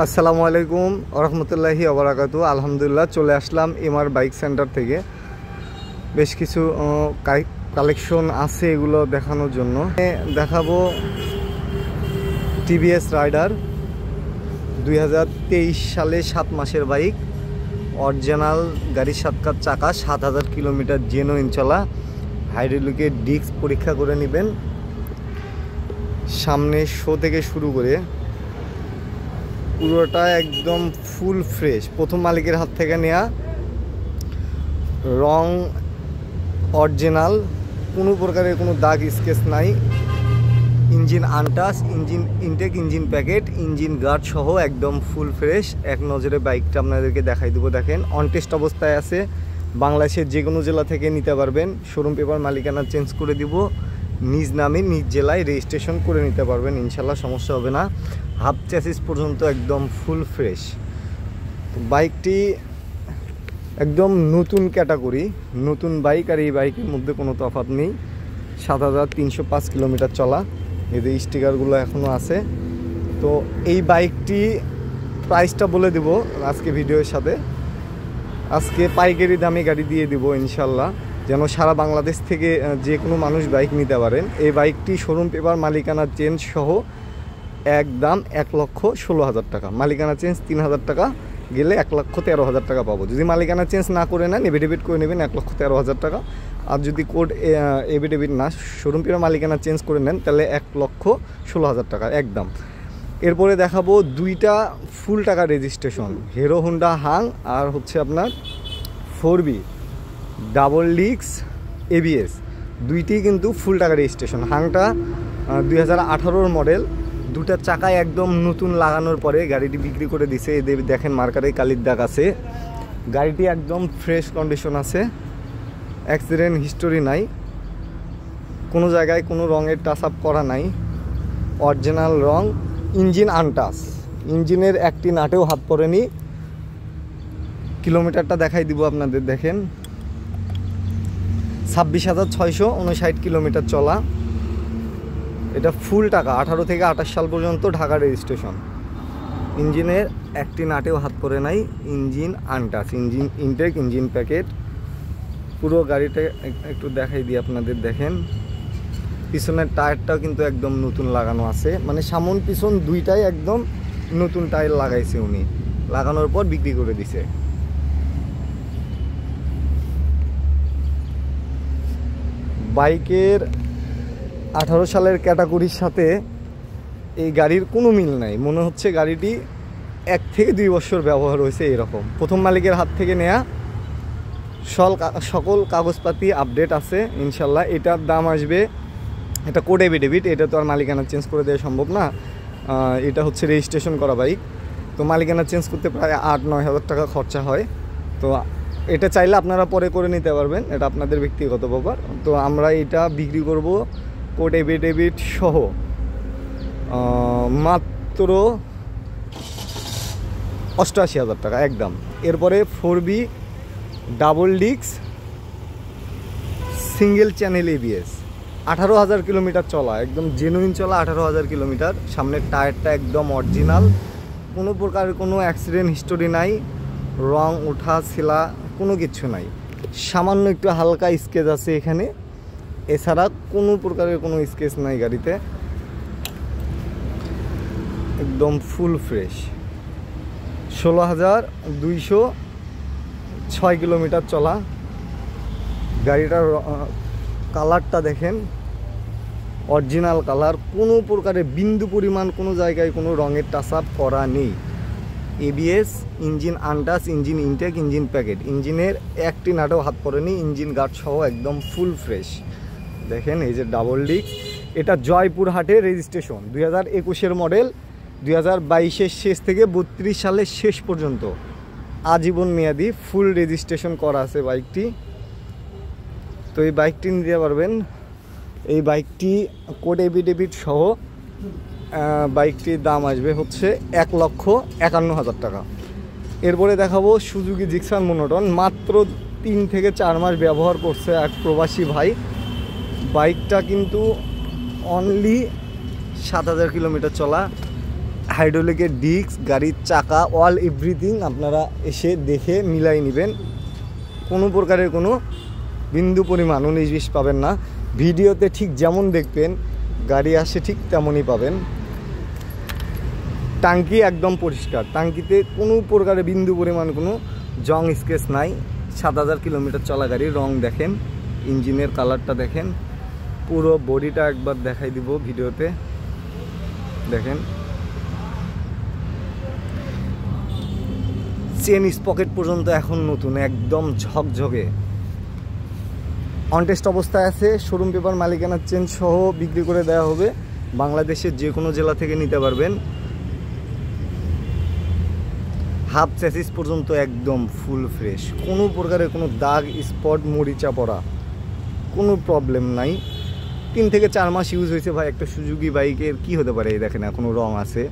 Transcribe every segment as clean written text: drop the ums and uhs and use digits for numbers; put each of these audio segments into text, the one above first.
আসসালামু আলাইকুম রহমতুল্লাহি ওবারাকাতু। আলহামদুলিল্লাহ চলে আসলাম এমআর বাইক সেন্টার থেকে। বেশ কিছু কালেকশন আছে, এগুলো দেখানোর জন্য দেখাবো। টিভিএস রাইডার 2023 সালে 7 মাসের বাইক, অরিজিনাল গাড়ির 7 কাপ চাকা, 7000 কিলোমিটার জেনুইন চলা। হাইড্রোলিকের ডিস্ক পরীক্ষা করে নেবেন। সামনে শো থেকে শুরু করে পুরোটা একদম ফুল ফ্রেশ, প্রথম মালিকের হাত থেকে নেওয়া, রং অরিজিনাল, কোনো প্রকারের কোনো দাগ স্কেচ নাই। Engine untouch, engine intact, engine packet, engine guard সহ একদম ফুল ফ্রেশ। এক নজরে বাইকটা আপনাদেরকে দেখাই দেবো। দেখেন অন টেস্ট অবস্থায় আছে। বাংলাদেশের যে কোনো জেলা থেকে নিতে পারবেন। শোরুম পেপার মালিকানা চেঞ্জ করে দিব, নিজ নামে নিজ জেলায় রেজিস্ট্রেশন করে নিতে পারবেন, ইনশাল্লাহ সমস্যা হবে না। হাফ চ্যাসিস পর্যন্ত একদম ফুল ফ্রেশ। বাইকটি একদম নতুন ক্যাটাগরি, নতুন বাইক। আর এই বাইকের মধ্যে কোনো তফাৎ নেই। 7305 কিলোমিটার চলা, এদের স্টিকারগুলো এখনও আছে। তো এই বাইকটি প্রাইসটা বলে দেব আজকে ভিডিওর সাথে। আজকে পাইকারি দামে গাড়ি দিয়ে দিব ইনশাল্লাহ, যেন সারা বাংলাদেশ থেকে যে কোনো মানুষ বাইক নিতে পারেন। এই বাইকটি শোরুম পেপার মালিকানা চেঞ্জ সহ একদম 1,16,000 টাকা। মালিকানা চেঞ্জ 3000 টাকা গেলে 1,13,000 টাকা পাবো। যদি মালিকানা চেঞ্জ না করে নেন, এভিডেভিট করে নেবেন 1,13,000 টাকা। আর যদি কোড এভিডেভিট না, শোরুম পেপার মালিকানা চেঞ্জ করে নেন, তাহলে 1,16,000 টাকা একদম। এরপরে দেখাবো দুইটা ফুল টাকা রেজিস্ট্রেশন, হিরো হোন্ডা হাং আর হচ্ছে আপনার 4B ডাবল ডিস্ক ABS, দুইটি কিন্তু ফুল টাকা রেজিস্ট্রেশন। হাংটা 2018 মডেল, দুটা চাকায় একদম নতুন লাগানোর পরে গাড়িটি বিক্রি করে দিছে। এদের দেখেন মার্কারে কালির দাগ আছে। গাড়িটি একদম ফ্রেশ কন্ডিশন আছে, অ্যাক্সিডেন্ট হিস্টোরি নাই, কোনো জায়গায় কোনো রঙের টাচ আপ করা নাই, অরিজিনাল রং। ইঞ্জিন আনটাচ, ইঞ্জিনের একটি নাটেও হাত পড়েনি। কিলোমিটারটা দেখাই দিব আপনাদের। দেখেন 26,659 কিলোমিটার চলা। এটা ফুল টাকা, 18 থেকে 28 সাল পর্যন্ত ঢাকা রেজিস্ট্রেশন। ইঞ্জিনের একটি নাটেও হাত পড়ে নাই, engine untouch, engine intact, engine packet. পুরো গাড়িটা একটু দেখাই দিই আপনাদের। দেখেন পিছনের টায়ারটাও কিন্তু একদম নতুন লাগানো আছে, মানে সামন পিছন দুইটাই একদম নতুন টায়ার লাগাইছে উনি, লাগানোর পর বিক্রি করে দিছে। বাইকের 18 সালের ক্যাটাগরির সাথে এই গাড়ির কোনো মিল নাই। মনে হচ্ছে গাড়িটি 1 থেকে 2 বছর ব্যবহার হয়েছে এরকম। প্রথম মালিকের হাত থেকে নেয়া, সকল কাগজপাতি আপডেট আছে ইনশাল্লাহ। এটার দাম আসবে, এটা কোড এভিডেভিট, এটা তো আর মালিকানা চেঞ্জ করে দেওয়া সম্ভব না। এটা হচ্ছে রেজিস্ট্রেশন করা বাইক, তো মালিকানা চেঞ্জ করতে প্রায় 8-9 হাজার টাকা খরচা হয়। তো এটা চাইলে আপনারা পরে করে নিতে পারবেন, এটা আপনাদের ব্যক্তিগত ব্যাপার। তো আমরা এটা বিক্রি করব কোড এভিডেভিট সহ মাত্র 88,000 টাকা একদম। এরপরে 4B double disc single channel ABS, 18,000 kilometre চলা, একদম জেনুইন চলা 18,000 কিলোমিটার। সামনের টায়ারটা একদম অরিজিনাল, কোনো প্রকারের কোনো অ্যাক্সিডেন্ট হিস্টোরি নাই, রং ওঠা ছিলা কোনো কিছু নাই। সামান্য একটু হালকা স্কেচ আছে এখানে, এছাড়া কোনো প্রকারের কোনো স্কেচ নাই গাড়িতে। একদম ফুল ফ্রেশ। 16,206 কিলোমিটার চলা। গাড়িটার কালারটা দেখেন, অরিজিনাল কালার, কোনো প্রকারের বিন্দু পরিমাণ কোনো জায়গায় কোনো রঙের টাচ আপ করা নেই। ABS, engine untouch, engine intact, engine packet, ইঞ্জিনের একটি নাটেও হাত পড়েনি, ইঞ্জিন গার্ড সহ একদম ফুল ফ্রেশ। দেখেন এই যে ডাবল ডিস্ক, এটা জয়পুরহাটে রেজিস্ট্রেশন, 2021 মডেল, 2022 শেষ থেকে 32 সালের শেষ পর্যন্ত আজীবন মেয়াদি ফুল রেজিস্ট্রেশন করা আছে বাইকটি। তো এই বাইকটি নিতে পারবেন। এই বাইকটি কোড এভিডেভিট সহ বাইকটির দাম আসবে হচ্ছে 1,51,000 টাকা। এরপরে দেখাবো সুজুকি জিক্সার মনোটন, মাত্র 3 থেকে 4 মাস ব্যবহার করছে এক প্রবাসী ভাই। বাইকটা কিন্তু অনলি 7,000 কিলোমিটার চলা। হাইড্রোলিকের ডিস্ক, গাড়ির চাকা, অল এভরিথিং আপনারা এসে দেখে মিলাই নেবেন। কোনো প্রকারের কোনো বিন্দু পরিমাণ 19-20 পাবেন না। ভিডিওতে ঠিক যেমন দেখবেন গাড়ি আসে ঠিক তেমনই পাবেন। টাঙ্কি একদম পরিষ্কার, টাঙ্কিতে কোনো প্রকারের বিন্দু পরিমাণ কোনো জং স্কেচ নাই। 7000 কিলোমিটার চলা গাড়ি। রং দেখেন, ইঞ্জিনের কালারটা দেখেন, পুরো বডিটা একবার দেখাই দিব ভিডিওতে। দেখেন চেন স্পকেট পর্যন্ত এখন নতুন, একদম ঝকঝকে অনটেস্ট অবস্থায় আছে। শোরুম পেপার, মালিকানার চেঞ্জ সহ বিক্রি করে দেওয়া হবে। বাংলাদেশের যে কোনো জেলা থেকে নিতে পারবেন। হাফ চ্যাসিস পর্যন্ত একদম ফুল ফ্রেশ, কোনো প্রকারের কোনো দাগ স্পট মরিচা পড়া কোনো প্রবলেম নাই। 3 থেকে 4 মাস ইউজ হয়েছে ভাই। একটা সুজুকি বাইকের কি হতে পারে? এই দেখেন এখনও রং আছে,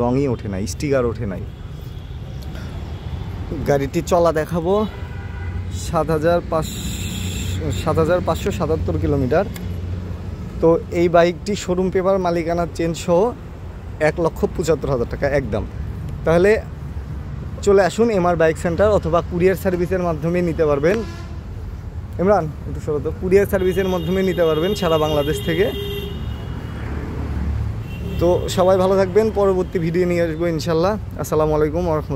রঙই ওঠে নাই, স্টিকার ওঠে নাই। গাড়িটি চলা দেখাবো 7577 কিলোমিটার। তো এই বাইকটি শোরুম পেপার, মালিকানার চেঞ্জ সহ 1,75,000 টাকা একদম। তাহলে চলে আসুন এমআর বাইক সেন্টার, অথবা কুরিয়ার সার্ভিসের মাধ্যমে নিতে পারবেন। ইমরান একটু সরত, কুরিয়ার সার্ভিসের মাধ্যমে নিতে পারবেন সারা বাংলাদেশ থেকে। তো সবাই ভালো থাকবেন, পরবর্তী ভিডিও নিয়ে আসবো ইনশাল্লাহ। আসসালামু আলাইকুম ওয়া রাহমাতুল্লাহ।